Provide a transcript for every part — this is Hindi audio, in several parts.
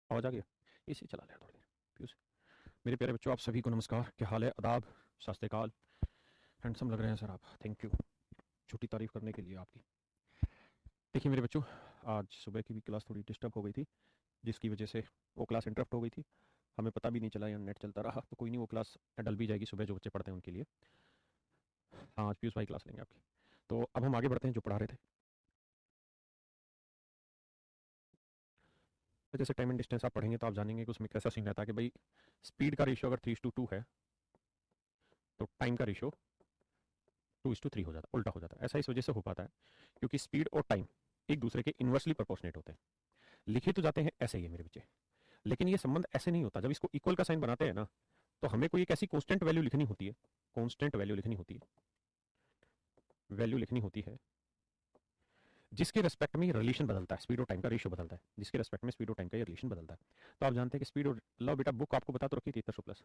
आवाज आ गया? इसे चला लिया थोड़ी देर फ्यूज। मेरे प्यारे बच्चों, आप सभी को नमस्कार। क्या हाल है? आदाब, सत श्री अकाल। हैंडसम लग रहे हैं सर आप, थैंक यू छोटी तारीफ करने के लिए आपकी। देखिए मेरे बच्चों, आज सुबह की भी क्लास थोड़ी डिस्टर्ब हो गई थी, जिसकी वजह से वो क्लास इंटरप्ट हो गई थी। हमें पता भी नहीं चला, या नेट चलता रहा, तो कोई नहीं, वो क्लास डल भी जाएगी सुबह जो बच्चे पढ़ते हैं उनके लिए। हाँ, आज पीयूष भाई क्लास लेंगे आपकी। तो अब हम आगे बढ़ते हैं जो पढ़ा रहे थे। तो जैसे टाइम एंड डिस्टेंस आप पढ़ेंगे तो आप जानेंगे कि उसमें कैसा सीन रहता है कि भाई स्पीड का रेशियो अगर 3:2 है तो टाइम का रेशियो 2:3 हो जाता है, उल्टा हो जाता है। ऐसा इस वजह से हो पाता है क्योंकि स्पीड और टाइम एक दूसरे के इन्वर्सली प्रोपोर्शनेट होते हैं। लिखे तो जाते हैं ऐसे ही है मेरे बच्चे, लेकिन ये संबंध ऐसे नहीं होता। जब इसको इक्वल का साइन बनाते हैं ना, तो हमें कोई एक ऐसी कांस्टेंट वैल्यू लिखनी होती है, कांस्टेंट वैल्यू लिखनी होती है, वैल्यू लिखनी होती है जिसके रेस्पेक्ट में ये रिलेशन बदलता है, स्पीड और टाइम का रेशियो बदलता है, जिसके रेस्पेक्ट में स्पीड और टाइम का ये रिलेशन बदलता है। तो आप जानते हैं कि स्पीड और लो बेटा, बुक आपको बता तो रखी थी इतना प्लस।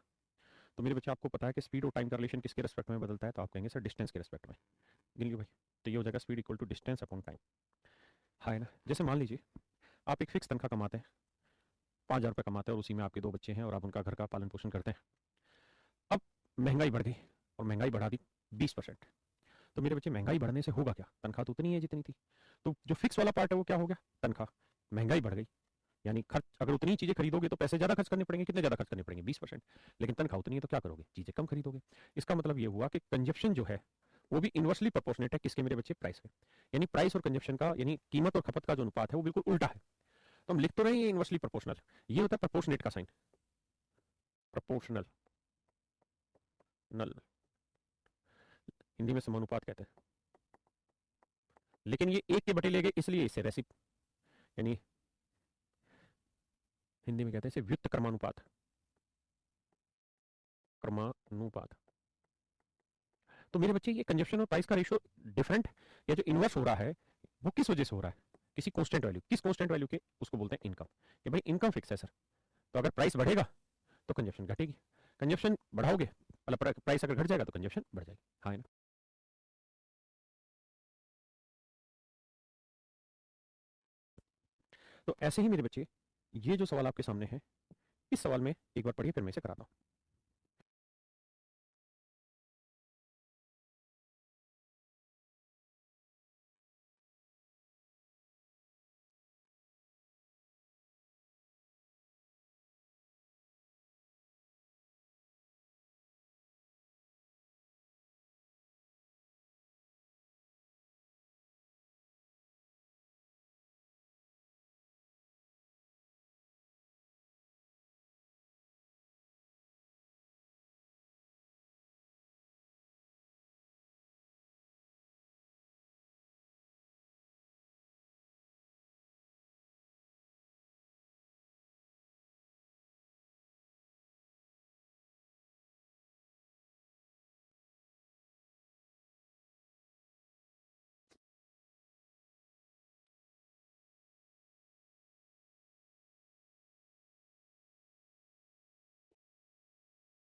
तो मेरे बच्चे आपको पता है कि स्पीड और टाइम का रिलेशन किसके रेस्पेक्ट में बदलता है, तो आप कहेंगे सर डिस्टेंस के रेस्पेक्ट में। गिन लियो भाई। तो ये हो जाएगा speed equal to distance upon time. हाँ है ना? जैसे मान लीजिए आप एक फिक्स तनख्वाह कमाते हैं, 5,000 रुपये कमाते हैं, और उसी में आपके 2 बच्चे हैं और आप उनका घर का पालन पोषण करते हैं। अब महंगाई बढ़ गई और महंगाई बढ़ा दी 20%। तो मेरे बच्चे महंगाई बढ़ने से होगा क्या? तनख्वाह तो उतनी है जितनी थी, तो जो फिक्स वाला पार्ट है वो क्या हो गया? तनख्वाह। महंगाई बढ़ गई यानी खर्च, अगर उतनी चीजें खरीदोगे तो पैसे ज्यादा खर्च करने पड़ेंगे। कितने ज्यादा खर्च करने पड़ेंगे? 20%। लेकिन तनख्वाह उतनी है तो क्या करोगे? चीजें कम खरीदोगे। इसका मतलब ये हुआ कि कंजप्शन जो है वो भी इन्वर्सली प्रोपोर्शनेट है किसके मेरे बच्चे? प्राइस के। यानी प्राइस और कंजप्शन का, यानी कीमत और खपत का जो अनुपात है वो बिल्कुल उल्टा है। तो हम लिख तो रहे हैं इन्वर्सली प्रोपोर्शनल, ये होता है प्रोपोर्शनेट का साइन, प्रोपोर्शनल नल, हिंदी में समानुपात कहते हैं। लेकिन ये एक के बटे ले गए इसलिए इसे रेसिप, यानी हिंदी में कहते हैं इसे व्युत्त क्रमानुपात, क्रमानुपात। तो मेरे बच्चे ये कंजप्शन और प्राइस का रेशियो डिफरेंट या जो इन्वर्स हो रहा है वो किस वजह से हो रहा है? किसी कांस्टेंट वैल्यू, किस कांस्टेंट वैल्यू के? उसको बोलते हैं इनकम। कि भाई इनकम फिक्स है सर, तो अगर प्राइस बढ़ेगा तो कंजप्शन घटेगी, कंजप्शन बढ़ाओगे मतलब प्राइस अगर घट जाएगा तो कंजप्शन बढ़ जाएगी। हाँ है ना? तो ऐसे ही मेरे बच्चे, ये जो सवाल आपके सामने है, इस सवाल में एक बार पढ़िए फिर मैं इसे कराता हूं।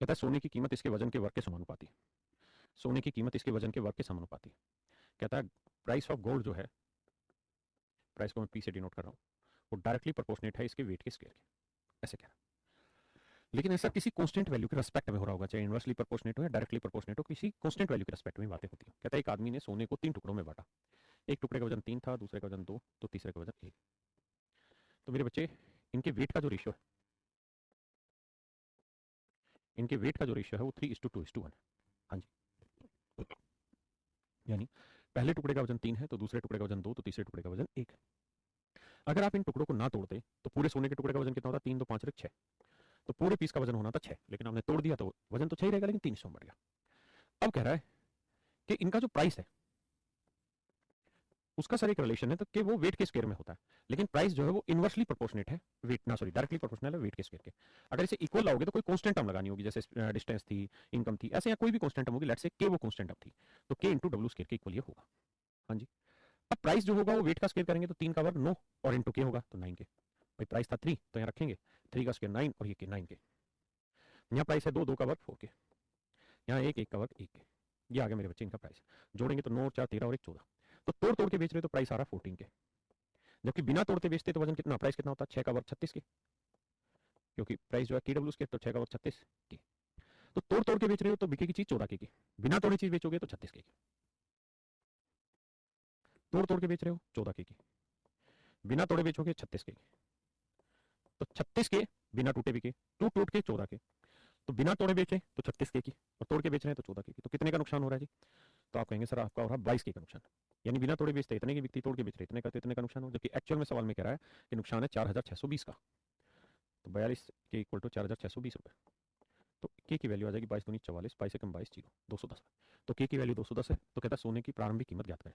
कहता है सोने की कीमत इसके वजन के वर्ग के समानुपाती है। सोने की कीमत इसके वजन के वर्ग के समानुपाती है। कहता है प्राइस ऑफ गोल्ड जो है, प्राइस को मैं पी से डिनोट कर रहा हूँ, वो डायरेक्टली प्रोपोर्शनेट है इसके वेट के स्केल के, ऐसे कह रहा है। लेकिन ऐसा किसी कांस्टेंट वैल्यू के रेस्पेक्ट में हो रहा होगा, चाहे इनवर्सली प्रोपोर्शनेट हो या डायरेक्टली प्रोपोर्शनेट हो, किसी कांस्टेंट वैल्यू के रेस्पेक्ट में बातें होती है। कहता है एक आदमी ने सोने को 3 टुकड़ों में बांटा, एक टुकड़े का वजन 3 था, दूसरे का वजन 2, तो तीसरे का वजन 1। तो मेरे बच्चे, इनके वेट का जो रेशियो है, इनके वेट का जो रेशियो है वो 3:2:1 है। हाँ जी, यानी पहले टुकड़े का वजन 3 है तो दूसरे टुकड़े का वजन 2, तो तीसरे टुकड़े का वजन 1 है। अगर आप इन टुकड़ों को ना तोड़ते तो पूरे सोने के टुकड़े का वजन कितना होता? 3 2 5 6, तो पूरे पीस का वजन होना था 6, लेकिन आपने तोड़ दिया तो वजन तो 6 ही रहेगा, लेकिन 3 हिस्सों में बढ़ गया। अब कह रहा है कि इनका जो प्राइस है उसका सर एक रिलेशन है, तो कि वो वेट के स्केयर में होता है, लेकिन प्राइस जो है वो इनवर्सली प्रोपोर्शनेट है वेट ना, सॉरी डायरेक्टली प्रोपोर्शनल है वेट के स्केयर के। अगर इसे इक्वल लाओगे तो कोई कांस्टेंट टर्म लगानी होगी, जैसे डिस्टेंस थी, इनकम थी, ऐसे या कोई भी कांस्टेंट टर्म होगी, लेट्स से के वो कांस्टेंट टर्म थी, तो के इंटू डब्ल्यू स्केयर के इक्वल ये होगा। हाँ जी। अब प्राइस जो होगा वो वेट का स्केयर करेंगे तो 3 का वर्ग 9 और इंटू के होगा तो 9 के। भाई प्राइस था 3 तो यहाँ रखेंगे 3 का स्केयर 9 और ये के 9 के। यहाँ प्राइस है 2 2 का वर्ग 4 के, यहाँ 1 1 का वर्ग 1 के। ये आ गया मेरे बच्चे इनका प्राइस। जोड़ेंगे तो 9 4 13 और 1 14। तो तोड़ तोड़ के बेच रहे तो प्राइस आ रहा 14 के, जबकि बिना तोड़ते बेचते तो वजन कितना, प्राइस कितना होता? 6 का वर्ग 36 के। क्योंकि प्राइस जो है KW के, तो 6 का वर्ग 36 के। तो तोड़ तोड़ के बेच रहे हो तो बिकेगी चीज 14 के, बिना तोड़े चीज बेचोगे तो 36 के। तोड़ तोड़ के बेच रहे हो 14 के, बिना तोड़े बेचोगे 36 के। तो 36 के बिना टूटे बिके, टूट टूट के 14 के। तो बिना तोड़े बेचे तो 36 के की, और तोड़ के बेच रहे हैं तो 14 के की। तो कितने का नुकसान हो रहा है जी? तो आप कहेंगे सर आपका हो रहा है 22 के का नुकसान। यानी बिना तोड़े बेचते इतने की बिकती, तोड़ के बेच रहे इतने का, तो इतने का नुकसान हो। जबकि एक्चुअल में सवाल में कह रहा है कि नुकसान है 4620 का। तो 42 के इक्वल टू 4620 रुपये। तो के की वैल्यू आ जाएगी 22 दूनी 44, 22 से कम 22 जीरो 210। तो के की वैल्यू 210 है। तो कहता है सोने की प्रारंभिक कीमत ज्ञात करें,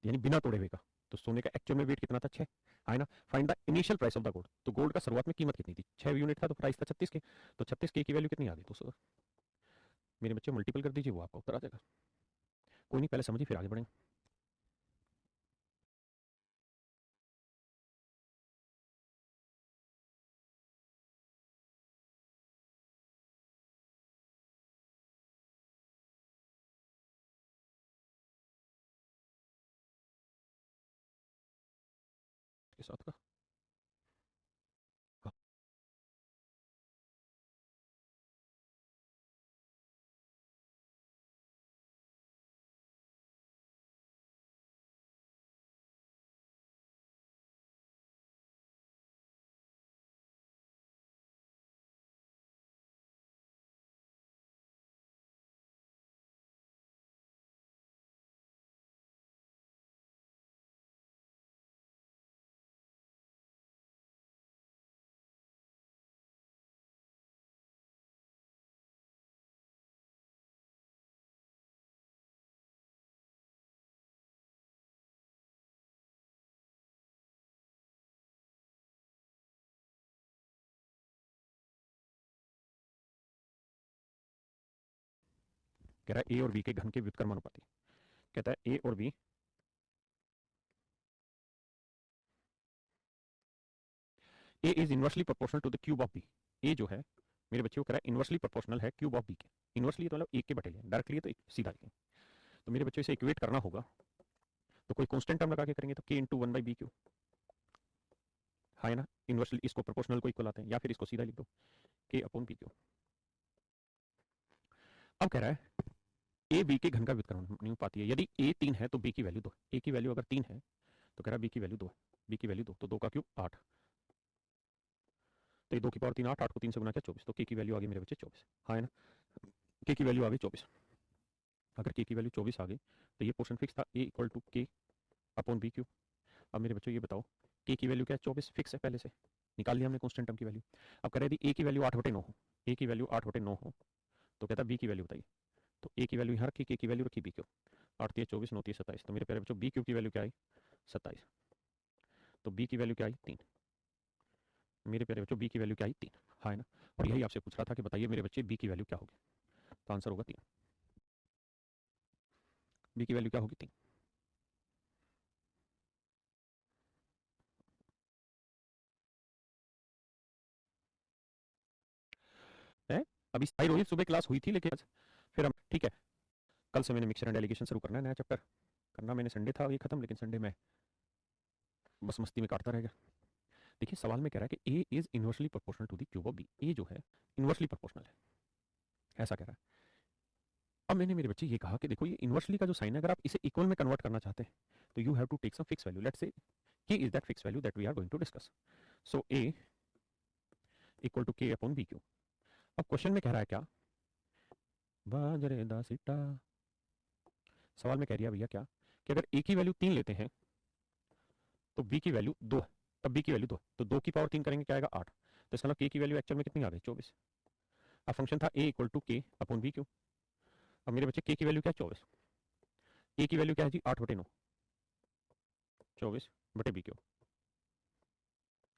यानी बिना तोड़े हुए का। तो सोने का एक्चुअल में वेट कितना था? 6 है ना। Find the initial price of the gold. तो गोल्ड का शुरुआत में कीमत कितनी थी? 6 यूनिट था, तो प्राइस था 36 के। तो 36 के की वैल्यू कितनी आ गई? 210। मेरे बच्चे मल्टीपल कर दीजिए, वो आपका उत्तर आ जाएगा। कोई नहीं, पहले समझिए फिर आगे बढ़ेंगे। के साथ का हाँ। कह रहा है ए और बी के घन के व्युत्क्रमानुपाती। कहता है ए और B A is inversely proportional to the cube of B. A जो है मेरे बच्चे को कह रहा है इनवर्सली प्रोपोर्शनल है क्यूब ऑफ बी के। इनवर्सली तो मतलब एक के बटे लिया, डायरेक्टली तो सीधा लिया। तो मेरे बच्चों इसे इक्वेट करना होगा, तो कोई कांस्टेंट टर्म लगा के करेंगे। तो के इंटू 1/b क्यू है ना। इनवर्सली इसको प्रोपोर्शनल को इक्वल आते हैं, या फिर इसको सीधा लिख दो के अपॉन पी क्यू। अब कह रहा है ए बी के घन का व्युत्क्रमानुपाती है। यदि ए 3 है तो बी की वैल्यू 2 है। ए की वैल्यू अगर 3 है तो कह रहा है बी की वैल्यू 2 है। बी की वैल्यू 2, तो 2 का क्यूब 8। तो ये 2 की पावर 3 8, 8 को 3 से गुना किया 24। तो के की वैल्यू आ गई मेरे बच्चे 24, हाँ है ना। के की वैल्यू आ गई 24। अगर के की वैल्यू 24 आ गई तो ये पोर्शन फिक्स था, ए equal to K upon B cube. अब मेरे बच्चों ये बताओ के की वैल्यू क्या है? 24 फिक्स है, पहले से निकाल लिया हमने कांस्टेंट टर्म की वैल्यू। अब कह रहे यदि ए की वैल्यू 8/9 हो, ए की वैल्यू 8/9 हो, तो कहता बी की वैल्यू बताइए। तो ए की वैल्यू यहाँ रखी, के की वैल्यू रखी बी क्यू। 8 3 24 9 3 27। तो मेरे प्यारे बच्चों बी क्यू की वैल्यू क्या आई? 27। तो बी की वैल्यू क्या आई? 3। मेरे प्यारे बच्चों बी की वैल्यू क्या आई? 3, हाँ है ना। और यही आपसे पूछ रहा था कि बताइए मेरे बच्चे बी की वैल्यू क्या होगी। तो आंसर होगा 3। बी की वैल्यू क्या होगी? 3 है। अभी साई रोहित सुबह क्लास हुई थी, लेकिन फिर हम ठीक है, कल से मैंने मिक्सर एंड एलिगेशन शुरू करना है, नया चैप्टर करना। मैंने संडे था ये खत्म, लेकिन संडे में बस मस्ती में काटता रहेगा। देखिए सवाल में कह रहा है कि A is inversely proportional to the cube of B. A जो है इनवर्सली प्रोपोर्शनल है, ऐसा कह रहा है। अब मैंने मेरे बच्चे ये कहा कि देखो ये इनवर्सली का जो साइन है, अगर आप इसे इक्वल में कन्वर्ट करना चाहते हैं तो you have to take some fix value. Let's say K is that fix value that we are going to discuss. So A equal to K upon B cube. अब क्वेश्चन में कह रहा है क्या? बाजरे दा सिटा। सवाल में कह रही है भैया क्या कि अगर ए की वैल्यू 3 लेते हैं तो बी की वैल्यू 2 है। तब बी की वैल्यू 2 है, तो 2 की पावर 3 करेंगे क्या आएगा? 8। तो इसका मतलब के की वैल्यू एक्चुअल में कितनी आ गई? 24। अब फंक्शन था ए equal to K upon B cube. अब मेरे बच्चे के की वैल्यू क्या है? 24। ए की वैल्यू क्या है जी? 8/9, 24/b क्यू।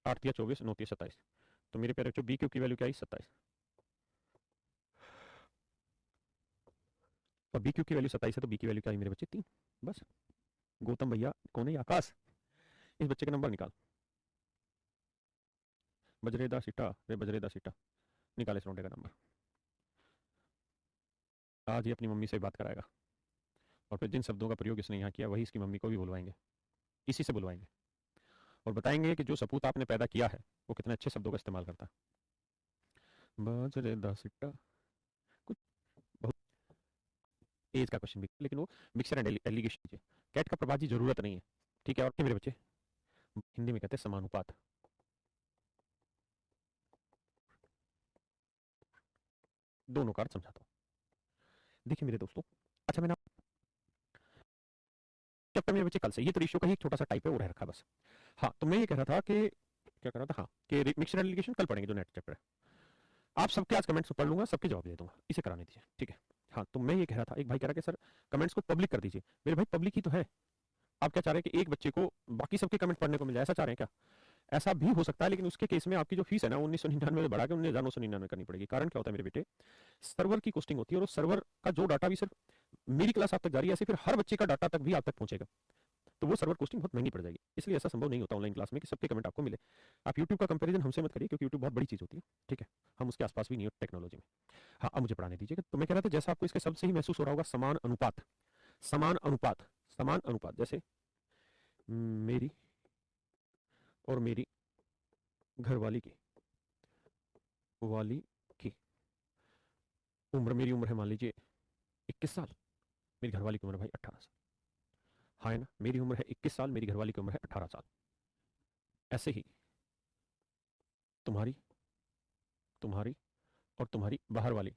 8 दिया 24, 9 दिया 27। तो मेरे प्यारे बच्चों बी क्यू की वैल्यू क्या आई? 27। और बी क्यू की वैल्यू 27 है, तो बी की वैल्यू क्या आई मेरे बच्चे? 3। बस। गौतम भैया कौन है? आकाश, इस बच्चे का नंबर निकाल। बजरेदा सीटा रे बजरेदा सीटा, निकाले इस रोंडे का नंबर। आज ही अपनी मम्मी से बात कराएगा, और फिर जिन शब्दों का प्रयोग इसने यहाँ किया वही इसकी मम्मी को भी बुलवाएंगे, इसी से बुलवाएंगे, और बताएंगे कि जो सपूत आपने पैदा किया है वो कितने अच्छे शब्दों का इस्तेमाल करता है। बाजरे दा सिट्टा, कुछ बहुत एज का क्वेश्चन भी, लेकिन वो मिक्सर एंड एलिगेशन है। कैट का प्रभात जी जरूरत नहीं है, ठीक है। और मेरे बच्चे हिंदी में कहते हैं समानुपात। दोनों का अर्थ समझाता हूँ। देखिए मेरे दोस्तों, अच्छा मैंने चैप्टर में बच्चे कल से ये तो रेशियो का ही एक छोटा सा टाइप है, वो रह रखा है बस। हाँ, तो मैं ये कह रहा था कि क्या कर रहा था, हाँ, कि मिक्सर एलिगेशन कल पढ़ेंगे जो नेक्स्ट चैप्टर है। आप सबके आज कमेंट्स पढ़ लूंगा, सबके जवाब दे दूंगा, इसे कराने दीजिए, ठीक है। हाँ, तो मैं ये कह रहा था, एक भाई कह रहा कि सर कमेंट्स को पब्लिक कर दीजिए। मेरे भाई पब्लिक ही तो है। आप क्या चाह रहे हैं कि एक बच्चे को बाकी सबके कमेंट पढ़ने को मिल जाए, ऐसा चाह रहे हैं क्या? ऐसा भी हो सकता है, लेकिन उसके केस में आपकी जो फीस है ना 1999 से बढ़ा के 19,999 करनी पड़ेगी। कारण क्या होता है मेरे बेटे, सर्वर की कोस्टिंग होती है, और उस सर्वर का जो डाटा भी सिर्फ मेरी क्लास आप तक जा रही है, ऐसे फिर हर बच्चे का डाटा तक भी आप तक पहुंचेगा, तो वो सर्वर कोस्टिंग बहुत महंगी पड़ जाएगी। इसलिए ऐसा संभव नहीं होता ऑनलाइन क्लास में कि सबके कमेंट आपको मिले। आप यूट्यूब का कंपैरिजन हमसे मत करिए, क्योंकि यूट्यूब बहुत बड़ी चीज होती है, ठीक है। हम उसके आसपास भी नहीं हो टेक्नोलॉजी में। हाँ, अब मुझे पढ़ाने दीजिए। तो मैं कह रहा था, जैसा आपको इसके शब्द से ही महसूस हो रहा होगा, समान अनुपात, समान अनुपात, समान अनुपात। जैसे मेरी और मेरी घरवाली की वाली की उम्र, मेरी उम्र है मान लीजिए 21 साल, मेरी घरवाली की उम्र भाई 18 साल। हाँ है ना, मेरी उम्र है 21 साल, मेरी घरवाली की उम्र है 18 साल। ऐसे ही तुम्हारी, तुम्हारी और तुम्हारी बाहर वाली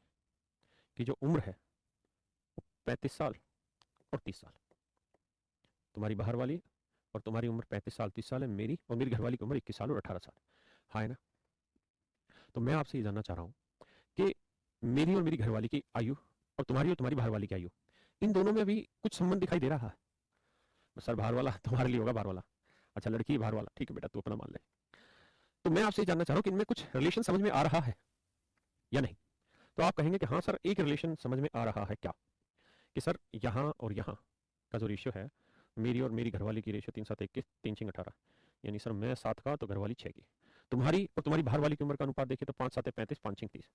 की जो उम्र है 35 साल और 30 साल। तुम्हारी बाहर वाली और तुम्हारी उम्र 35 साल 30 साल है, मेरी और मेरी घरवाली की उम्र 21 साल और 18 साल। हाँ है ना। तो मैं आपसे ये जानना चाह रहा हूँ कि मेरी और मेरी घरवाली की आयु और तुम्हारी बाहर वाली की आयु, इन दोनों में अभी कुछ संबंध दिखाई दे रहा है? सर बाहर वाला तुम्हारे लिए होगा, बाहर वाला। अच्छा, लड़की बाहर वाला, ठीक है बेटा, तू अपना मान ले। तो मैं आपसे जानना चाह रहा हूँ कि इनमें कुछ रिलेशन समझ में आ रहा है या नहीं? तो आप कहेंगे कि हाँ सर, एक रिलेशन समझ में आ रहा है। क्या? कि सर यहाँ और यहाँ का जो रेशियो है, मेरी और मेरी घरवाली की रेशियो 3 7 21 3 6 18, यानी सर मैं 7 का तो घरवाली 6 की। तुम्हारी और तुम्हारी बाहर वाली की उम्र का अनुपात देखिए तो 5 7 35 5 6 30,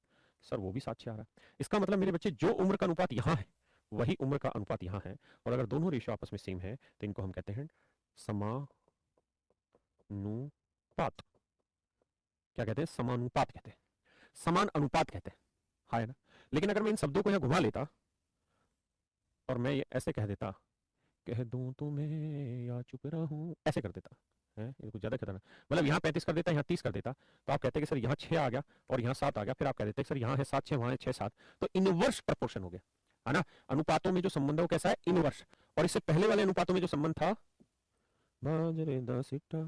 सर वो भी 7 6 आ रहा है। इसका मतलब मेरे बच्चे, जो उम्र का अनुपात यहाँ है वही उम्र का अनुपात यहाँ है, और अगर दोनों रेशियो आपस में सेम है तो इनको हम कहते हैं समानुपात। क्या कहते हैं? समानुपात कहते हैं, समान अनुपात कहते हैं। हाँ है ना। लेकिन अगर मैं इन शब्दों को यहाँ घुमा लेता और मैं ये ऐसे कह देता, कह दूं तुम्हें या चुप रहूं, ऐसे कर देता है, ये कुछ ज्यादा खतरनाक। मतलब यहाँ 35 कर देता, यहाँ 30 कर देता, तो आप कहते कि सर यहाँ 6 आ गया और यहाँ 7 आ गया। फिर आप कह देते सर यहाँ है 7 6, वहां है 6 7, तो इनवर्स प्रपोर्शन हो गया, है ना। अनुपातों में जो संबंध है वो कैसा है? इनवर्स। और इससे पहले वाले अनुपातों में जो संबंध था, बाजरे दा सिट्टा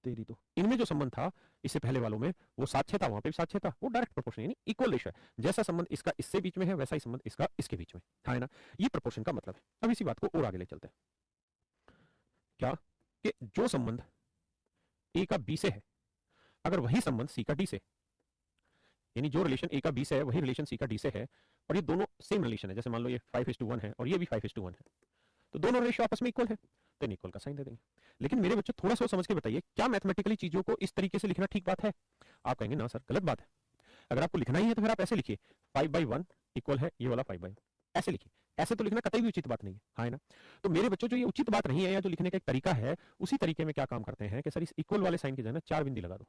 तेरी तो, इनमें जो संबंध था इससे पहले वालों में, वो 7 6 था, वहां पे भी 7 6 था, वो डायरेक्ट प्रोपोर्शन यानी इक्वल रेशियो है। जैसा संबंध इसका इससे बीच में है, वैसा ही संबंध इसका इसके बीच में, हाँ है ना। ये प्रोपोर्शन का मतलब है। अब इसी बात को और आगे ले चलते हैं। क्या? कि जो संबंध ए का बी से है, अगर वही संबंध सी का डी से, यानी जो रिलेशन ए का बी से है वही रिलेशन सी का डी से है, और ये दोनों सेम रिलेशन है, जैसे मान लो ये 5:1 है और ये भी 5:1 है, तो दोनों रेशियो आपस में इक्वल है, तो इक्वल का साइन दे देंगे। लेकिन मेरे बच्चों थोड़ा सा समझ के बताइए, क्या मैथमेटिकली चीजों को इस तरीके से लिखना ठीक बात है? आप कहेंगे ना सर गलत बात है। अगर आपको लिखना ही है तो फिर आप ऐसे लिखिए, 5/1 इक्वल है ये वाला 5/1, ऐसे लिखिए। ऐसे तो लिखना कतई भी उचित बात नहीं है, हाँ है ना। तो मेरे बच्चों, जो ये उचित बात नहीं है या जो लिखने का एक तरीका है, उसी तरीके में क्या काम करते हैं कि सर इस इक्वल वाले साइन की जगह 4 बिंदी लगा दो।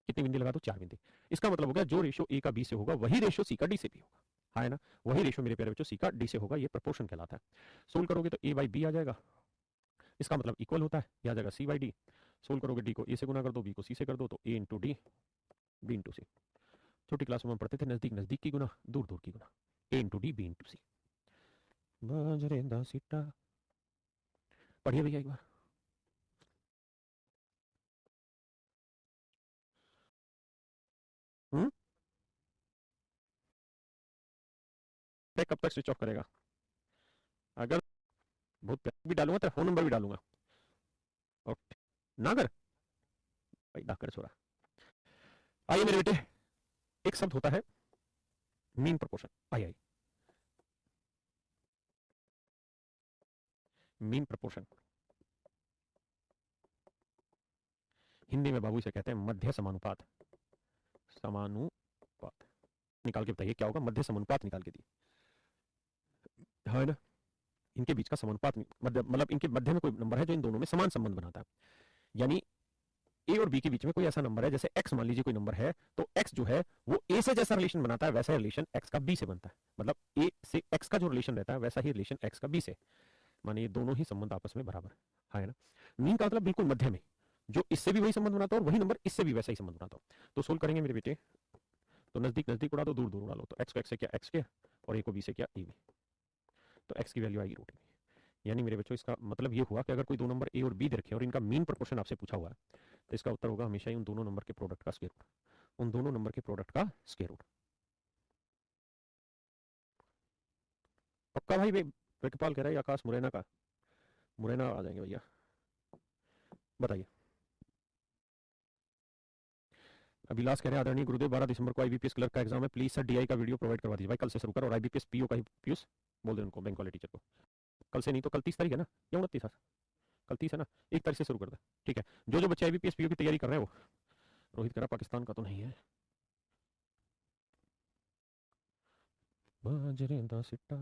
कितनी बिंदी लगा दो? 4 बिंदी। इसका मतलब हो गया जो रेशियो ए का बी से होगा वही रेशियो सी का डी से भी होगा, हाँ है ना। वही रेशियो मेरे प्यारे बच्चों सी का डी से होगा, ये प्रोपोर्शन कहलाता है। सोल्व करोगे तो ए बाई बी आ जाएगा, इसका मतलब इक्वल होता है, ये आ जाएगा सी बाई डी। सोल्व करोगे डी को ए से गुना कर दो, बी को सी से कर दो, तो ए इंटू डी, बी इंटू सी। छोटी क्लास में हम पढ़ते थे, नजदीक नजदीक की गुना, दूर दूर की गुना, ए इंटू डी बी इंटू सी। बाजरे दा सिट्टा, पढ़िए भैया एक बार। हम्म, कब तक स्विच ऑफ करेगा? अगर बहुत प्यार भी डालूंगा तो फोन नंबर भी डालूंगा। ओके, नागर भाई, नागर छोरा। आइए मेरे बेटे, एक शब्द होता है मीन प्रोपोर्शन। आई आई, मीन प्रोपोर्शन, हिंदी में बाबू इसे कहते हैं मध्य समानुपात। समानुपात निकाल के बताइए क्या होगा? मध्य समानुपात निकाल के दिए, है ना। इनके बीच का समानुपात, मध्य मतलब इनके मध्य में कोई नंबर है जो इन दोनों में समान संबंध बनाता है, यानी ए और बी के बीच में कोई ऐसा नंबर है, जैसे एक्स मान लीजिए कोई नंबर है, तो एक्स जो है वो ए से जैसा रिलेशन बनाता है वैसा रिलेशन एक्स का बी से बनता है। मतलब ए से एक्स का जो रिलेशन रहता है वैसा ही रिलेशन एक्स का बी से, माने ये दोनों ही संबंध आपस में बराबर है ना। मीन का मतलब बिल्कुल मध्य में, जो इससे भी वही संबंध बनाता हो और वही नंबर इससे भी वैसा ही संबंध बनाता हो। तो सोल्व करेंगे मेरे बेटे, तो नजदीक नजदीक उड़ा दो, दूर दूर उड़ा लो। तो एक्स को एक्स से किया एक्स के, और ए को बी से किया ए बी, तो एक्स की वैल्यू आएगी रूट बी। यानी मेरे बच्चों इसका मतलब ये हुआ कि अगर कोई दो नंबर ए और बी दे रखे और इनका मीन प्रोपोर्शन आपसे पूछा हुआ है, तो इसका उत्तर होगा हमेशा ही उन दोनों नंबर के प्रोडक्ट का स्क्वायर रूट, उन दोनों नंबर के प्रोडक्ट का स्क्वायर रूट। पक्का भाई? वेटपाल कह रहा है आकाश मुरैना का, मुरैना आ जाएंगे भैया, बताइए। अभिलाष कह रहे हैं आदरणीय गुरुदेव 12 दिसंबर को आईबीपीएस क्लर्क का एग्जाम है, प्लीज सर डीआई का वीडियो प्रोवाइड करवा दीजिए। भाई कल से शुरू कर, और आईबीपीएस पीओ का ही, पीयूष बोल दे उनको, बैंक वाले टीचर को, कल से नहीं तो कल 30 तारीख है ना, या 29 सर, कल 30 है ना, 1 तारीख से शुरू कर दे। ठीक है, जो बच्चे आईबीपीएस पीओ की तैयारी कर रहे हैं वो, रोहित कह रहा पाकिस्तान का तो नहीं है। बाजरे दा सिट्टा,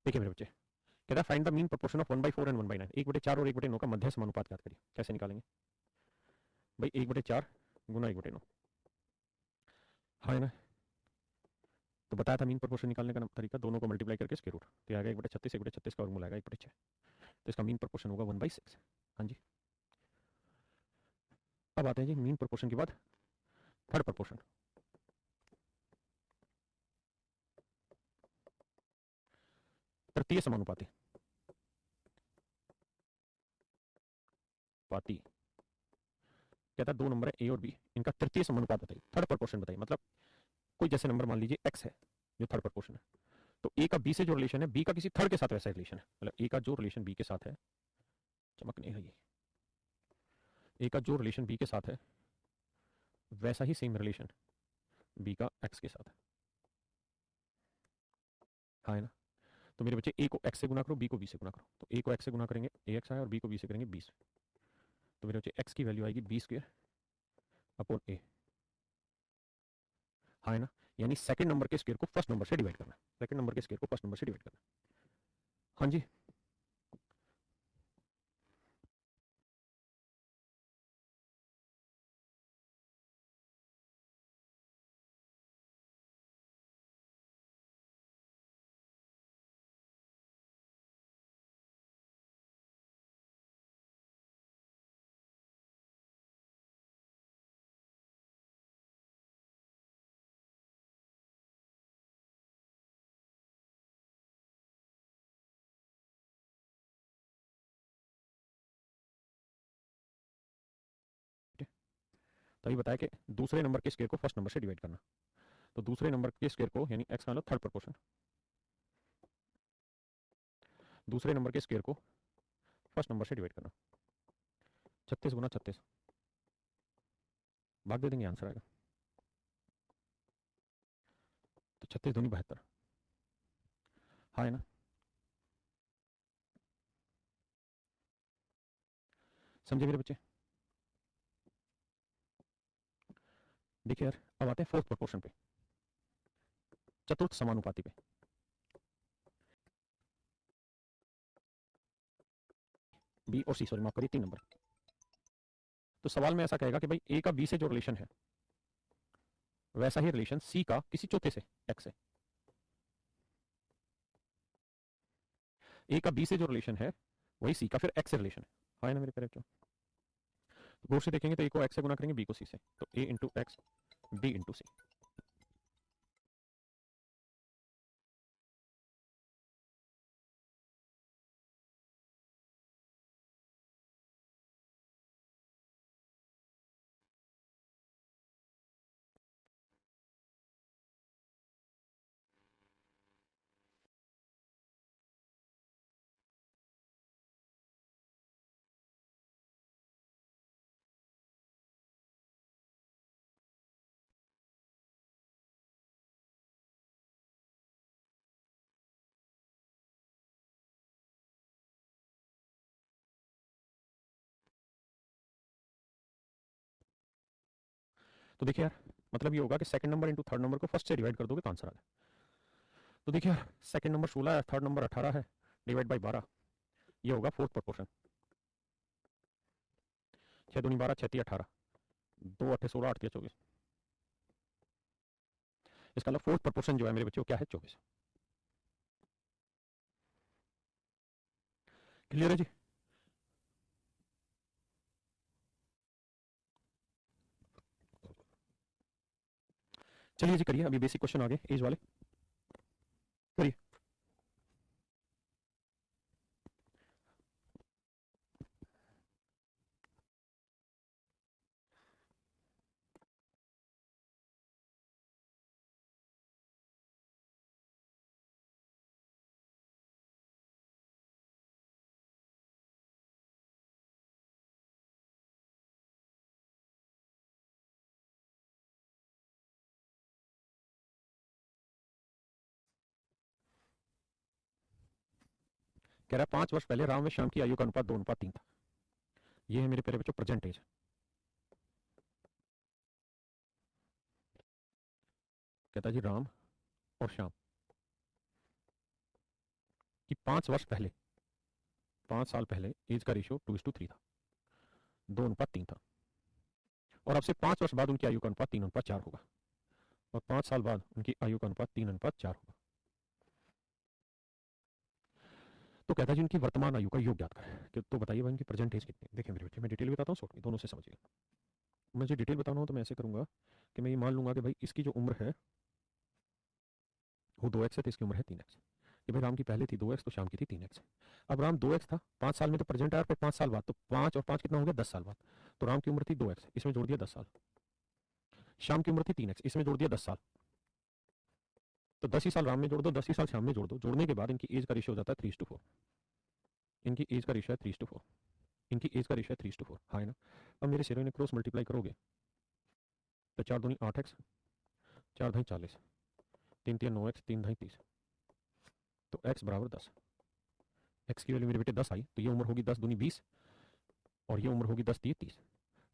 देखिए मेरे बच्चे, कह रहा find the mean proportion of 1/4 and 1/9, 1/4 और 1/9 का मध्य समानुपात ज्ञात करिए। कैसे निकालेंगे भाई? 1/4 गुना 1/9, हाँ है ना। तो बताया था मीन प्रोपोर्शन निकालने का तरीका, दोनों को मल्टीप्लाई करके स्क्वायर रूट, तो आएगा 1/36, 1/36 का वर्गमूल आएगा 1/6, तो इसका मीन प्रोपोर्शन होगा 1/6। हाँ जी। अब आते हैं जी मीन प्रोपोर्शन के बाद थर्ड प्रोपोर्शन। तृतीय समानुपाती पाती, कहता है दो नंबर है ए और बी, इनका तृतीय समानुपात बताइए, थर्ड प्रोपोर्शन बताइए। मतलब कोई जैसे नंबर मान लीजिए एक्स है जो थर्ड प्रोपोर्शन है, तो ए का बी से जो रिलेशन है बी का किसी थर्ड के साथ वैसा रिलेशन है, मतलब ए का जो रिलेशन बी के साथ है, चमक नहीं रही, ए का जो रिलेशन बी के साथ है वैसा ही सेम रिलेशन बी का एक्स के साथ है, हाँ है ना। तो मेरे बच्चे ए को एक्स से गुना करो, बी को बी से गुना करो, तो ए को एक्स से गुना करेंगे ए एक्स आया, और बी को बी से करेंगे 20, तो मेरे बच्चे एक्स की वैल्यू आएगी बी स्क्वायर अपॉन ए, हाँ है ना। यानी सेकंड नंबर के स्क्वायर को फर्स्ट नंबर से डिवाइड करना, सेकंड नंबर के स्क्वायर को फर्स्ट नंबर से डिवाइड करना। हाँ जी। तभी बताया कि दूसरे नंबर के स्क्वायर को फर्स्ट नंबर से डिवाइड करना, तो दूसरे नंबर के स्क्वायर को यानी एक्स का मतलब थर्ड प्रोपोर्शन, दूसरे नंबर के स्क्वायर को फर्स्ट नंबर से डिवाइड करना, 36 गुना 36, भाग दे देंगे आंसर आएगा, तो 36 दूनी 72, हाँ है ना। समझे मेरे बच्चे? देखिए यार, अब आते हैं फोर्थ प्रोपोर्शन पे, चतुर्थ समानुपाती पे। बी और सी, सॉरी माफ करिए, 3 नंबर। तो सवाल में ऐसा कहेगा कि भाई ए का बी से जो रिलेशन है वैसा ही रिलेशन सी का किसी चौथे से एक्स से, ए का बी से जो रिलेशन है वही सी का फिर एक्स से रिलेशन है, हाँ है ना मेरे प्यारे बच्चों। तो गौर से देखेंगे तो ए को एक्स से गुना करेंगे, बी को सी से, तो ए इंटू एक्स बी इंटू सी। तो देखिए यार, मतलब ये होगा कि second number into third number को फर्स्ट से डिवाइड कर दोगे तो आंसर आ जाए। तो देखिए सेकंड नंबर 16 है, थर्ड नंबर 18 है, डिवाइड बाई 12, ये होगा फोर्थ प्रोपोर्शन। 6 दूनी 12, 6 3 18, 2 8 16, 8 3 24। इसका मतलब फोर्थ प्रोपोर्शन जो है मेरे बच्चों क्या है, 24। क्लियर है जी? चलिए जी करिए, अभी बेसिक क्वेश्चन आगे एज वाले करिए। कह रहा है 5 वर्ष पहले राम व श्याम की आयु का अनुपात 2:3 था। ये है मेरे प्यारे बच्चों प्रेजेंट एज। कहता है जी राम और श्याम की 5 वर्ष पहले, 5 साल पहले एज का रेशियो 2:3 था, 2:3 था। और अब से 5 वर्ष बाद उनकी आयु का अनुपात 3:4 होगा, और 5 साल बाद उनकी आयु का अनुपात 3:4 होगा। तो कहता है जी उनकी वर्तमान आयु का योग ज्ञात करें। तो बताइए भाई उनकी प्रेजेंट एज कितनी। देखिए मेरे बच्चे मैं डिटेल बताता हूँ, शॉर्ट में दोनों से समझिए। मुझे डिटेल बताना हो तो मैं ऐसे करूंगा कि मैं ये मान लूंगा कि भाई इसकी जो उम्र है वो 2x है, तो इसकी उम्र है 3x। कि भाई राम की पहले थी 2x तो श्याम की थी 3x। अब राम 2x था 5 साल में, तो प्रेजेंट आया, फिर 5 साल बाद, तो 5 और 5 कितना हो गया, 10 साल बाद। तो राम की उम्र थी 2x, इसमें जोड़ दिया 10 साल। श्याम की उम्र थी 3x, इसमें जोड़ दिया 10 साल। तो 10 ही साल राम में जोड़ दो, 10 ही साल श्याम में जोड़ दो। जोड़ने के बाद इनकी एज का रेशियो हो जाता है 3:4। इनकी एज का रेशियो है 3:4। इनकी एज का रेशियो है 3:4, हाँ है ना। अब मेरे शेरों ने क्रॉस मल्टीप्लाई करोगे तो 4 दूनी 8x, 4 ढाई 40, 3 3 9x, 3 ढाई 30। तो x बराबर 10। x की वैल्यू मेरे बेटे 10 आई, तो ये उम्र होगी 10 दूनी 20, और ये उम्र होगी 10 3 30।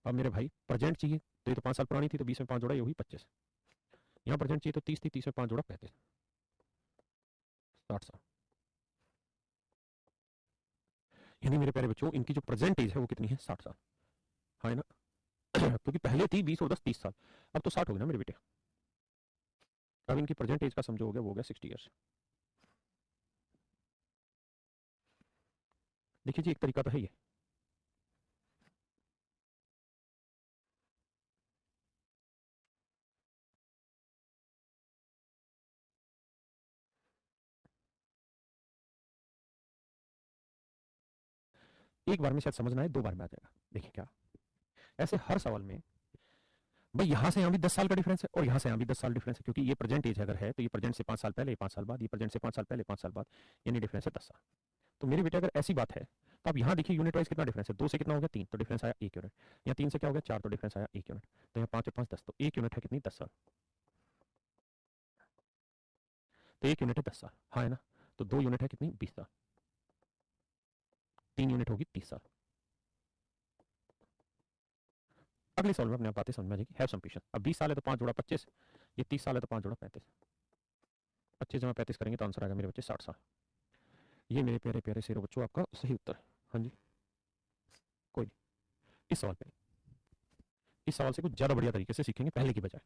अब मेरे भाई प्रेजेंट चाहिए, तो ये तो 5 साल पुरानी थी, तो 20 में 5 जोड़ा, ये हुई 25। यहाँ प्रेजेंट चाहिए तो 30 थी, 30 में 5 जोड़ा 35, 60 साल। यानी मेरे प्यारे बच्चों इनकी जो प्रेजेंट एज है वो कितनी है, 60 साल, हाँ है ना। क्योंकि पहले थी 20 और 10 30 साल, अब तो 60 हो गया ना मेरे बेटे। अब इनकी प्रेजेंट एज का समझो हो गया, वो हो गया 60 ईयर्स। देखिए जी एक तरीका तो है ये। एक बार में शायद समझना है, 2 बार में आ जाएगा। देखिए क्या, ऐसे हर सवाल में भाई यहाँ से यहाँ भी 10 साल का डिफरेंस है, और यहाँ से यहाँ भी 10 साल डिफरेंस है, क्योंकि ये प्रेजेंट एज अगर है तो ये प्रेजेंट से 5 साल पहले, 5 साल बाद, ये प्रेजेंट से 5 साल पहले, 5 साल बाद, यानी डिफरेंस है 10 साल। तो मेरे बेटे अगर ऐसी बात है तो आप यहाँ देखिए यूनिट वाइज कितना डिफरेंस है। 2 से कितना हो गया 3, तो डिफरेंस आया 1 यूनिट। यहाँ 3 से क्या हो गया 4, तो डिफरेंस आया 1 यूनिट। तो यहाँ 5 और 5 10, तो 1 यूनिट है कितनी, 10 साल। तो 1 यूनिट है 10 साल, हाँ है ना। तो 2 यूनिट है कितनी, 20 साल। 3 यूनिट होगी 30 साल। अगले सवाल में अपने आप बातें समझ में आ जाएगी। Have some patience. अब 20 साल है तो 5 जोड़ा 25, ये 30 साल है तो 5 जोड़ा 35, 25 जमा 35 करेंगे तो आंसर आएगा मेरे बच्चे 60 साल। ये मेरे प्यारे प्यारे शेरों बच्चों आपका सही उत्तर है। हाँ जी, कोई नहीं। इस सवाल पे, इस सवाल से कुछ ज्यादा बढ़िया तरीके से सीखेंगे पहले की बजाय।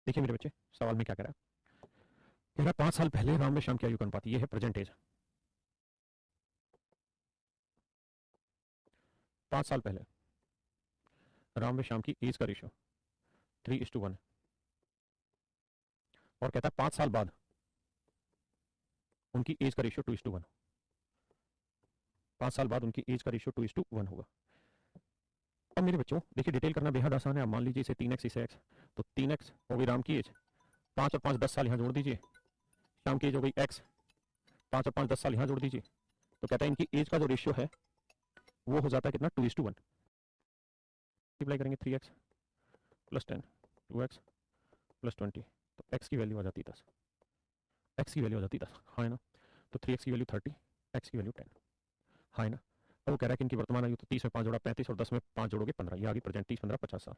देखिए मेरे बच्चे सवाल में क्या कह रहा है। कह रहा है 5 साल पहले राम व श्याम की आयु का अनुपात, ये है प्रेजेंट एज। 5 साल पहले राम व श्याम की एज का रेशियो 3:1 है। और कहता है 5 साल बाद उनकी एज का रेशियो 2:1। 5 साल बाद उनकी एज का रेशियो 2:1 होगा। अब मेरे बच्चों देखिए डिटेल करना बेहद आसान है। अब मान लीजिए इसे 3x इसे x, तो 3x हो गई राम की एज, 5 और 5 10 साल यहाँ जोड़ दीजिए, श्याम की एज हो गई x, 5 और 5 10 साल यहाँ जोड़ दीजिए, तो कहता है इनकी एज का जो रेशियो है वो हो जाता है कितना 2:1। मल्टीप्लाई करेंगे 3x प्लस 10, 2x प्लस 20, तो x की वैल्यू आ जाती है 10, x की वैल्यू आ जाती है 10, हाँ है ना। तो 3x की वैल्यू 30, x की वैल्यू 10, हाँ है ना। अब वो कह रहा है कि इनकी वर्तमान आयु, तो 30 में 5 जोड़ा 35 और 10 में 5 जोड़ोगे 15, ये आ गई प्रेजेंट 30 15 50 साल।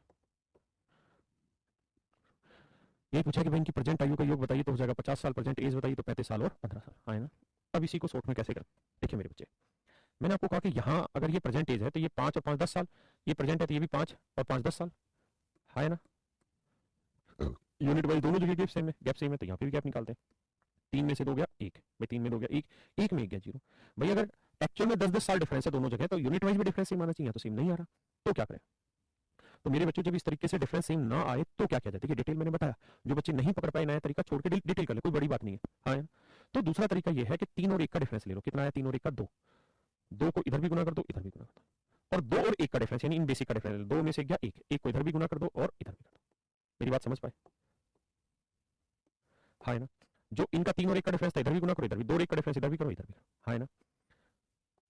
ये पूछा कि भाई इनकी प्रेजेंट आयु का योग बताइए, तो हो जाएगा 50 साल, प्रेजेंट एज बताइए तो 35 साल और 15 साल, हाँ है ना। अब इसी को शॉर्ट में कैसे करें, देखिए मेरे बच्चे, मैंने आपको कहा कि यहाँ अगर ये प्रेजेंट एज है तो ये 5 और 5 10 साल, ये प्रेजेंट है तो ये भी 5 और 5 10 साल, हाँ है ना। यूनिट वाइज दोनों जगह गैप सेम है, तो यहाँ पे भी गैप निकालते हैं। 3 में से 2 गया 1, भाई 3 में 2 गया 1, 1 में 1 गया 0। भाई अगर एक्चुअल में 10-10 साल डिफरेंस है दोनों जगह, तो यूनिट वाइज भी डिफरेंस सेम आना चाहिए, तो सेम नहीं आ रहा, तो क्या करें। तो मेरे बच्चों जब इस तरीके से डिफरेंस सेम ना आए तो क्या किया जाए, देखिए डिटेल मैंने बताया, जो बच्चे नहीं पकड़ पाए नया तरीका छोड़ के डिटेल कर ले, कोई बड़ी बात नहीं है, हाँ। तो दूसरा तरीका ये है कि 3 और 1 का डिफरेंस ले लो, कितना है 3 और 1 का 2, 2 को इधर भी गुना कर दो इधर भी गुना कर दो, और 2 और 1 का डिफरेंस यानी इन बेसिक का डिफरेंस, 2 में से गया 1, 1 को इधर भी गुना कर दो और इधर भी कर दो। मेरी बात समझ पाए, हाँ है ना। जो इनका 3 और 1 का डिफरेंस था इधर भी गुना करो इधर भी, 2 और 1 का डिफरेंस इधर भी करो इधर भी करो, हाँ है ना।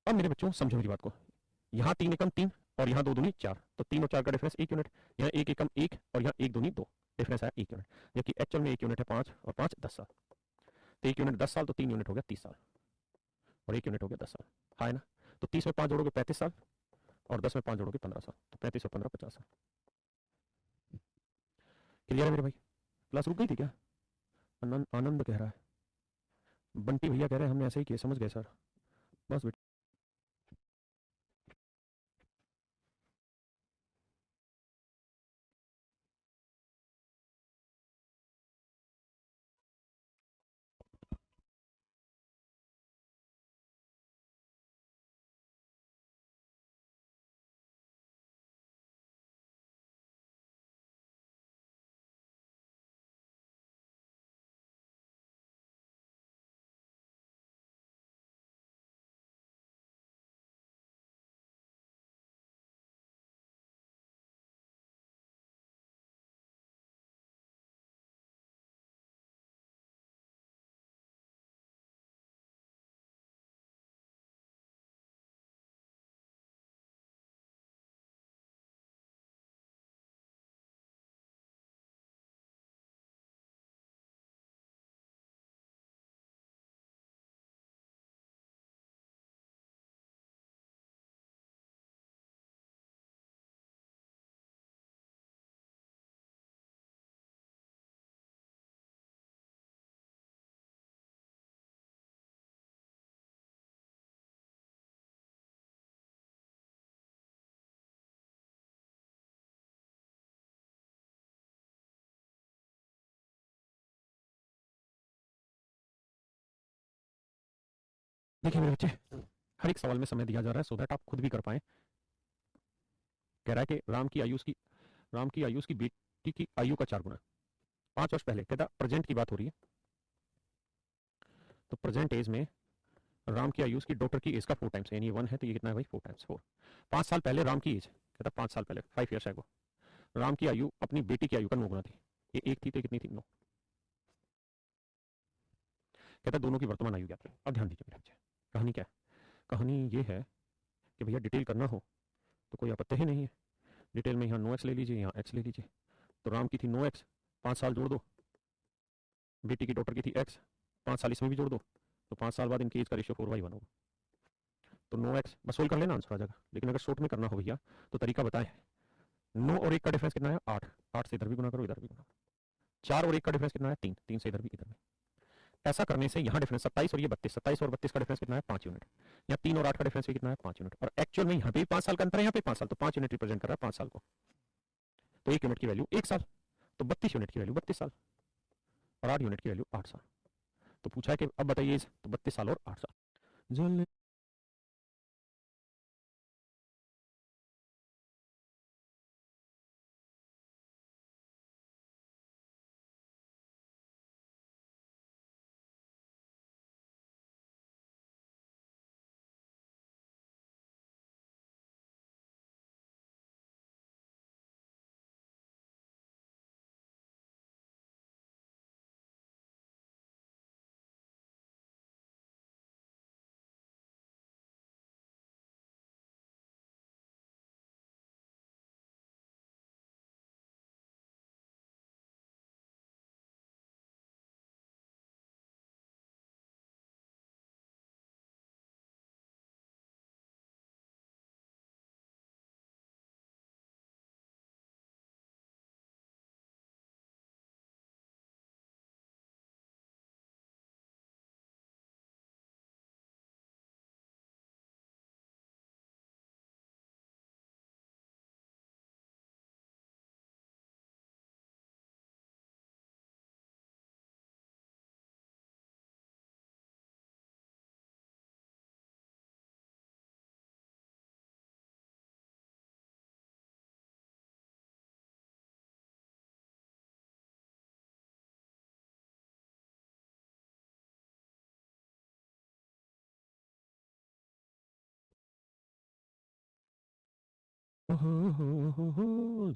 अब मेरे बच्चों समझो मेरी बात को, यहाँ 3 एकम 3 और यहाँ 2 दूनी 4, तो 3 और 4 का डिफरेंस 1 यूनिट, यहाँ 1 एकम 1 और यहाँ 1 दूनी 2, डिफरेंस आया 1 यूनिट, जबकि एक्चुअल में 1 यूनिट है 5 और 5 10 साल, तो 1 यूनिट 10 साल, तो 3 यूनिट हो गया 30 साल और 1 यूनिट हो गया 10 साल, हाँ है ना। तो 30 में 5 जोड़ोगे 35 साल और 10 में 5 जोड़ोगे 15 साल, तो 35 और 15 50 साल। क्लियर है मेरे भाई, क्लास रुक गई थी क्या। आनंद कह रहा है, बंटी भैया कह रहे हैं हमने ऐसे ही किया, समझ गए सर, बस बेटा। देखिए मेरे बच्चे, हर एक सवाल में समय दिया जा रहा है सो दैट आप खुद भी कर पाए। कह रहा है कि राम की आयु उसकी बेटी की आयु का 4 गुना, 5 वर्ष पहले, कहता प्रेजेंट की बात हो रही है, तो प्रेजेंट एज में राम की आयु उसकी डॉटर की एज का 4 टाइम्स, यानी 1 है तो ये कितना है भाई 4 टाइम्स 4, 5 साल पहले राम की एज, कहता 5 साल पहले 5 ईयर्स एगो राम की आयु अपनी बेटी की आयु का 9 गुना थी, ये 1 थी तो कितनी थी 9, कहता दोनों की वर्तमान आयु क्या थी। अब ध्यान दीजिए मेरे बच्चे, कहानी क्या है, कहानी ये है कि भैया डिटेल करना हो तो कोई आपत्ति ही नहीं है, डिटेल में यहाँ 9x ले लीजिए यहाँ x ले लीजिए, तो राम की थी 9x, 5 साल जोड़ दो, बेटी की डॉटर की थी x, 5 साल इसमें भी जोड़ दो, तो 5 साल बाद इनकी एज का रेशियो 4/1 होगा, तो 9x बस सोल्व कर लेना आंसर आ जाएगा। लेकिन अगर शॉर्ट में करना हो भैया तो तरीका बताएं, 9 और 1 का डिफरेंस कितना है 8, 8 से इधर भी गुना करो इधर भी गुना, 4 और 1 का डिफरेंस कितना है 3, 3 से इधर भी इधर भी, ऐसा करने से यहाँ डिफरेंस 27 और ये 32, 27 और 32 का डिफरेंस कितना है 5 यूनिट, यहाँ 3 और 8 का डिफरेंस भी कितना है 5 यूनिट, और एक्चुअल में यहाँ पे 5 साल का अंतर है, यहाँ पे 5 साल, तो 5 यूनिट रिप्रेजेंट कर रहा है 5 साल को, तो 1 यूनिट की वैल्यू 1 साल, तो 32 यूनिट की वैल्यू 32 साल और 8 यूनिट की वैल्यू 8 साल। तो पूछा है कि अब बताइए तो 32 साल और 8 साल।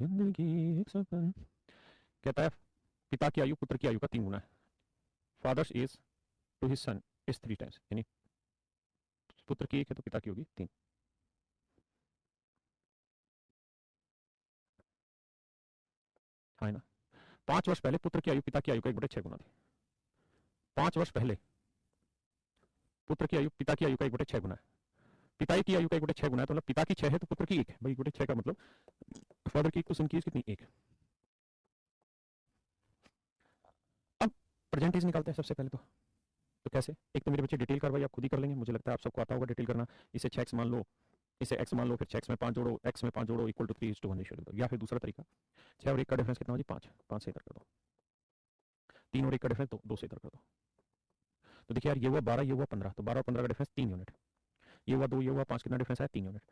जिंदगी एक सफर। कहता है पिता की आयु पुत्र की आयु का 3 गुना है। Father's age to his son is 3 times, यानी पुत्र की 1 है तो पिता की होगी 3। हाँ है ना। 5 वर्ष पहले पुत्र की आयु पिता की आयु का 1/6 गुना थी। 5 वर्ष पहले पुत्र की आयु पिता की आयु का 1/6 गुना है। पिता की आयु का 1/6 गुना है, तो मतलब पिता की 6 है तो पुत्र की 1 है भाई। 1/6 का मतलब फादर की 1 तो सन की कितनी 1। अब प्रेजेंट एज निकालते हैं सबसे पहले तो कैसे? एक तो मेरे बच्चे डिटेल कार्रवाई आप खुद ही कर लेंगे, मुझे लगता है आप सबको आता होगा डिटेल करना। इसे 6x मान लो, इसे x मान लो, फिर 6x में 5 जोड़ो, x में 5 जोड़ो इक्वल टू 3:1 रेशियो लिख दो। या फिर दूसरा तरीका 6 और 1 का डिफरेंस कितना हो जी 5, 5 से इधर कर दो। 3 और 1 का डिफरेंस 2 से इधर कर दो। तो देखिए यार ये हुआ 12, ये हुआ 15, तो 12 और 15 का डिफरेंस 3 यूनिट। ये हुआ 2, ये हुआ 5, कितना डिफरेंस है 3 यूनिट।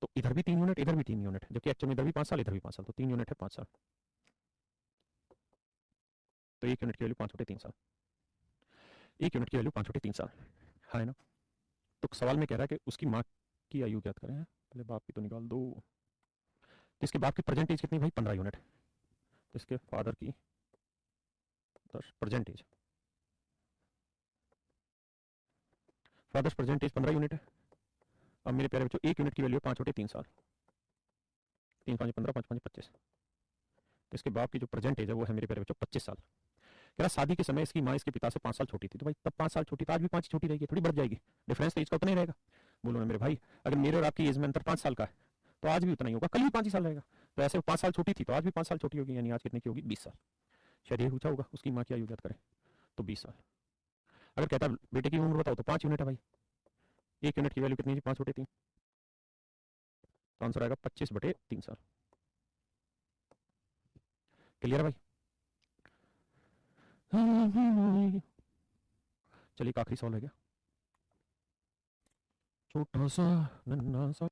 तो इधर भी 3 यूनिट, इधर भी 3 यूनिट, जबकि एक्चुअल में इधर भी 5 साल, इधर भी 5 साल, तो 3 यूनिट है 5 साल। तो 1 यूनिट की वैल्यू 5 बटे 3 साल। 1 यूनिट की वैल्यू 5 बटे 3 साल है ना। तो सवाल में कह रहा है कि उसकी माँ की आयु ज्ञात करें। पहले बाप की तो निकाल दो। तो इसके बाप की प्रेजेंट एज कितनी भाई 15 यूनिट। तो इसके फादर की present age, father's present age 15 unit है। अब मेरे प्यारे बच्चों 1 यूनिट की वैल्यू 5 बटे 3 साल। 3 5 15, 5 5 25। तो इसके बाप की जो प्रेजेंट एज है वो है मेरे प्यारे बच्चों 25 साल। कह रहा शादी के समय इसकी माँ इसके पिता से 5 साल छोटी थी। तो भाई तब 5 साल छोटी, तो आज भी 5 छोटी रहेगी, थोड़ी बढ़ जाएगी। डिफरेंस तो एज का उतना ही रहेगा। बोलो ना मेरे भाई, अगर मेरे और आपकी एज में अंतर 5 साल का है तो आज भी उतना ही होगा, कल भी 5 ही साल रहेगा। तो ऐसे 5 साल छोटी थी तो आज भी 5 साल छोटी होगी, यानी आज कितने की होगी 20 साल। शायद ये पूछा होगा उसकी माँ की आयु ज्ञात करें, तो 20 साल। अगर कहता है बेटे की उम्र बताओ तो 5 यूनिट है भाई। 1 यूनिट की वैल्यू कितनी है 5 बटे 3, तो आंसर आएगा 25 बटे 3 साल। क्लियर है भाई? चलिए एक आखिरी सवाल है, क्या छोटा सा नन्ना सा।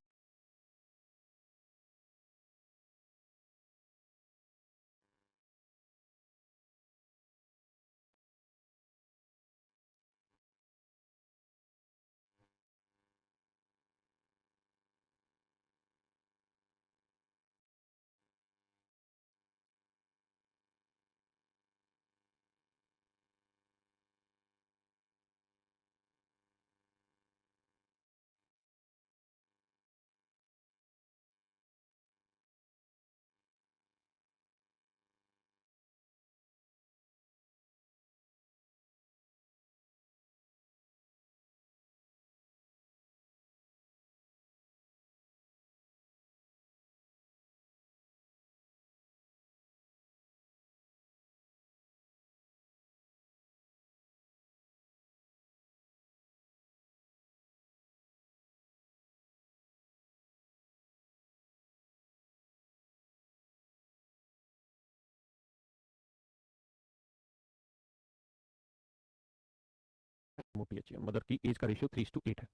मोटी अच्छी है। मदर की एज का रेशियो 3:8 है।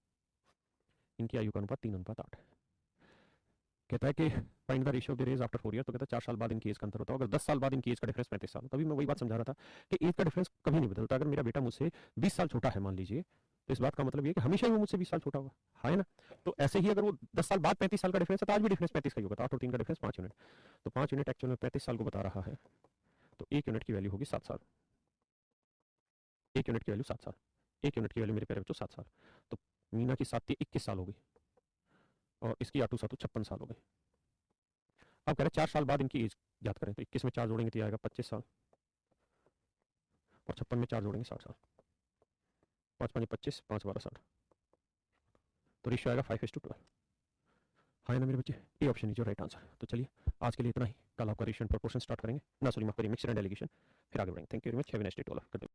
इनकी आयु का अनुपात 3:8 है। कहता है कि find the ratio of the raise after 4 year. तो कहता है 4 साल बाद इनकी एज का अंतर होता है। अगर 10 साल बाद इनकी एज का डिफरेंस 35 साल, तभी मैं वही बात समझा रहा था कि एज का डिफरेंस कभी नहीं बदलता। अगर मेरा बेटा मुझसे 20 साल छोटा है मान लीजिए, तो इस बात का मतलब ये है कि हमेशा ही वो मुझसे 20 साल छोटा होगा, है ना। तो ऐसे ही अगर वो 10 साल बाद 35 साल का डिफरेंस है तो आज भी डिफरेंस 35 का ही होगा। तो 8 और 3 का डिफरेंस 5 यूनिट। तो 5 यूनिट एक्चुअल में 35 साल को बता रहा है। तो 1 यूनिट की वैल्यू होगी 7 साल। 1 यूनिट की वैल्यू 7 साल। 1 यूनिट की वैल्यू मेरे प्यारे बच्चों 7 साल। तो मीना की 7 21 साल हो गई, और इसकी आटू सातू 56 साल हो गई। अब कह रहे 4 साल बाद इनकी एज याद करें। तो 21 में 4 जोड़ेंगे तो आएगा 25 साल, और 56 में 4 जोड़ेंगे 60 साल। 5 5 25, 5 12 60। तो रेशियो आएगा 5:12। हाँ ना मेरे बच्चे, A option is your right answer. तो चलिए आज के लिए इतना ही। कल आपका रेशियो एंड प्रोपोर्शन स्टार्ट करेंगे ना, सॉरी माफ करिए, मिक्सचर एंड डेलीगेशन, फिर आगे बढ़ेंगे। Thank you very much, have a nice day to all.